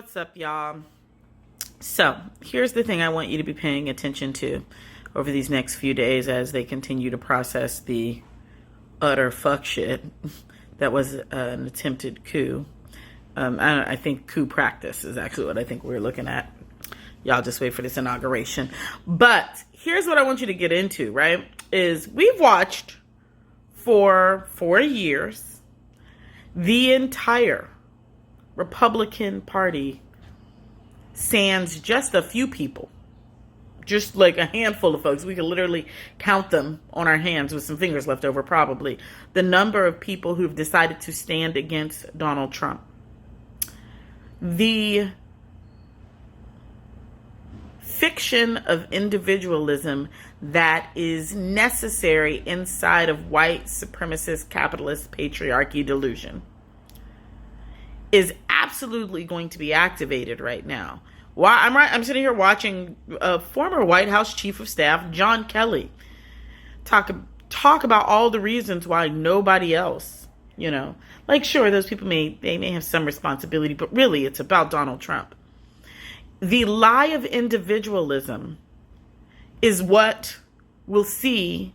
What's up, y'all? So, here's the thing I want you to be paying attention to over these next few days as they continue to process the utter fuck shit that was an attempted coup. I think coup practice is actually what I think we're looking at. Y'all just wait for this inauguration. But here's what I want you to get into, right? Is we've watched for 4 years the entire Republican Party, sans just a few people, just like a handful of folks. We could literally count them on our hands with some fingers left over, probably. The number of people who've decided to stand against Donald Trump. The fiction of individualism that is necessary inside of white supremacist capitalist patriarchy delusion is absolutely going to be activated right now. I'm sitting here watching former White House Chief of Staff John Kelly talk about all the reasons why nobody else, like, sure, those people may have some responsibility, but really it's about Donald Trump. The lie of individualism is what will see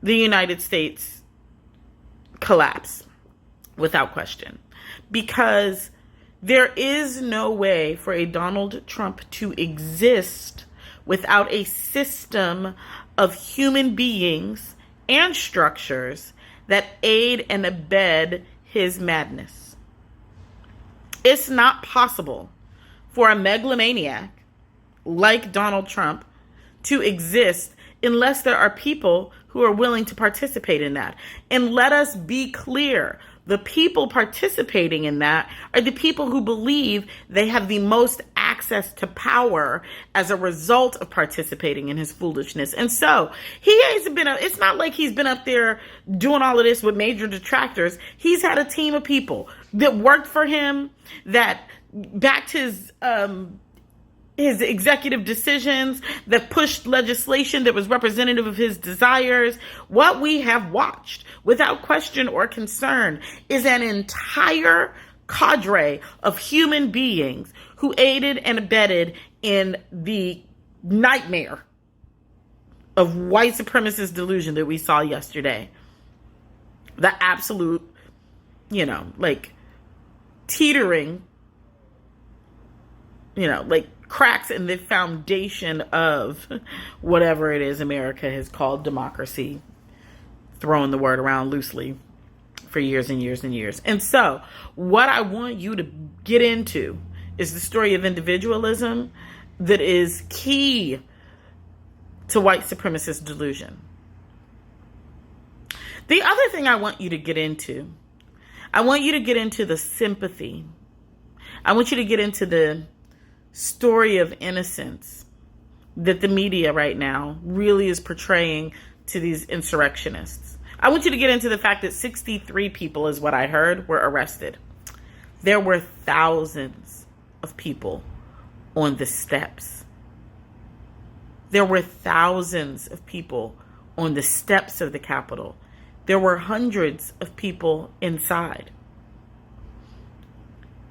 the United States collapse without question. Because there is no way for a Donald Trump to exist without a system of human beings and structures that aid and abet his madness. It's not possible for a megalomaniac like Donald Trump to exist unless there are people who are willing to participate in that. And let us be clear. The people participating in that are the people who believe they have the most access to power as a result of participating in his foolishness. And so it's not like he's been up there doing all of this with major detractors. He's had a team of people that worked for him, that backed his executive decisions, that pushed legislation that was representative of his desires. What we have watched, without question or concern, is an entire cadre of human beings who aided and abetted in the nightmare of white supremacist delusion that we saw yesterday. The absolute, teetering, cracks in the foundation of whatever it is America has called democracy, throwing the word around loosely for years and years and years. And so what I want you to get into is the story of individualism that is key to white supremacist delusion. The other thing I want you to get into, the sympathy. I want you to get into the story of innocence that the media right now really is portraying to these insurrectionists. I want you to get into the fact that 63 people, is what I heard, were arrested. There were thousands of people on the steps. There were thousands of people on the steps of the Capitol. There were hundreds of people inside.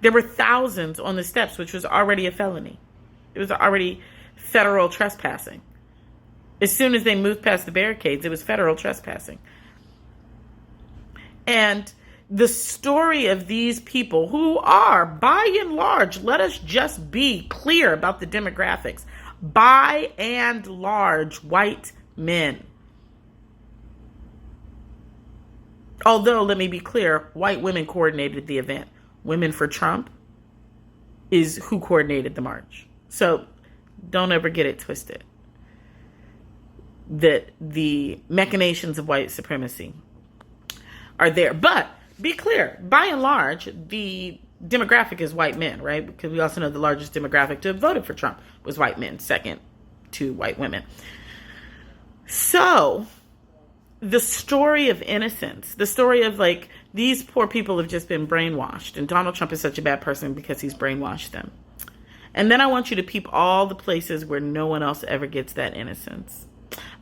There were thousands on the steps, which was already a felony. It was already federal trespassing. As soon as they moved past the barricades, it was federal trespassing. And the story of these people, who are, by and large, let us just be clear about the demographics, by and large, white men. Although, let me be clear, white women coordinated the event. Women for Trump is who coordinated the march. So don't ever get it twisted that the machinations of white supremacy are there. But be clear, by and large, the demographic is white men, right? Because we also know the largest demographic to have voted for Trump was white men, second to white women. So the story of innocence, the story of these poor people have just been brainwashed, and Donald Trump is such a bad person because he's brainwashed them. And then I want you to peep all the places where no one else ever gets that innocence.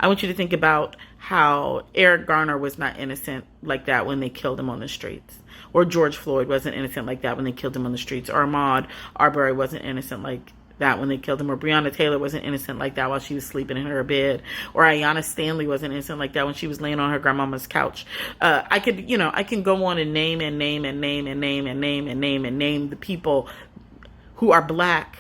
I want you to think about how Eric Garner was not innocent like that when they killed him on the streets. Or George Floyd wasn't innocent like that when they killed him on the streets. Or Ahmaud Arbery wasn't innocent like that when they killed him. Or Breonna Taylor wasn't innocent like that while she was sleeping in her bed. Or Ayanna Stanley wasn't innocent like that when she was laying on her grandmama's couch. I can go on and name the people who are black,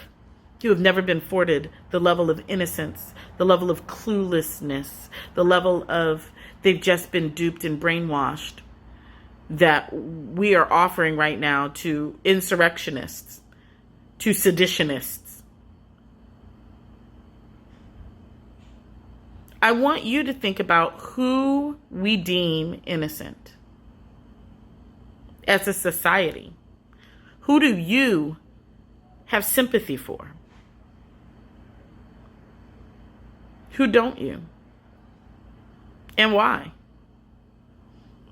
who have never been afforded the level of innocence, the level of cluelessness, the level of they've just been duped and brainwashed that we are offering right now to insurrectionists, to seditionists. I want you to think about who we deem innocent as a society. Who do you have sympathy for? Who don't you? And why?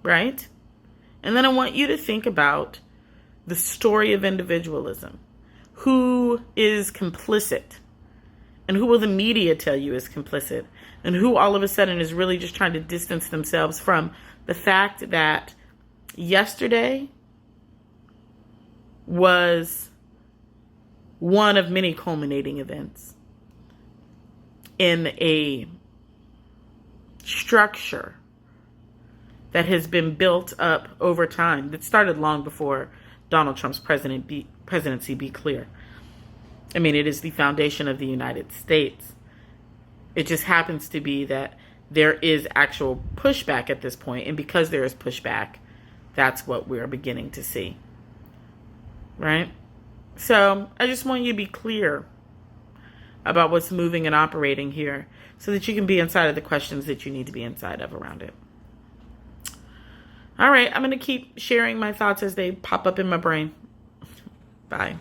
Right? And then I want you to think about the story of individualism. Who is complicit? And who will the media tell you is complicit? And who all of a sudden is really just trying to distance themselves from the fact that yesterday was one of many culminating events in a structure that has been built up over time, that started long before Donald Trump's presidency, be clear. I mean, it is the foundation of the United States. It just happens to be that there is actual pushback at this point, and because there is pushback, that's what we're beginning to see. Right? So I just want you to be clear about what's moving and operating here so that you can be inside of the questions that you need to be inside of around it. All right, I'm going to keep sharing my thoughts as they pop up in my brain. Bye.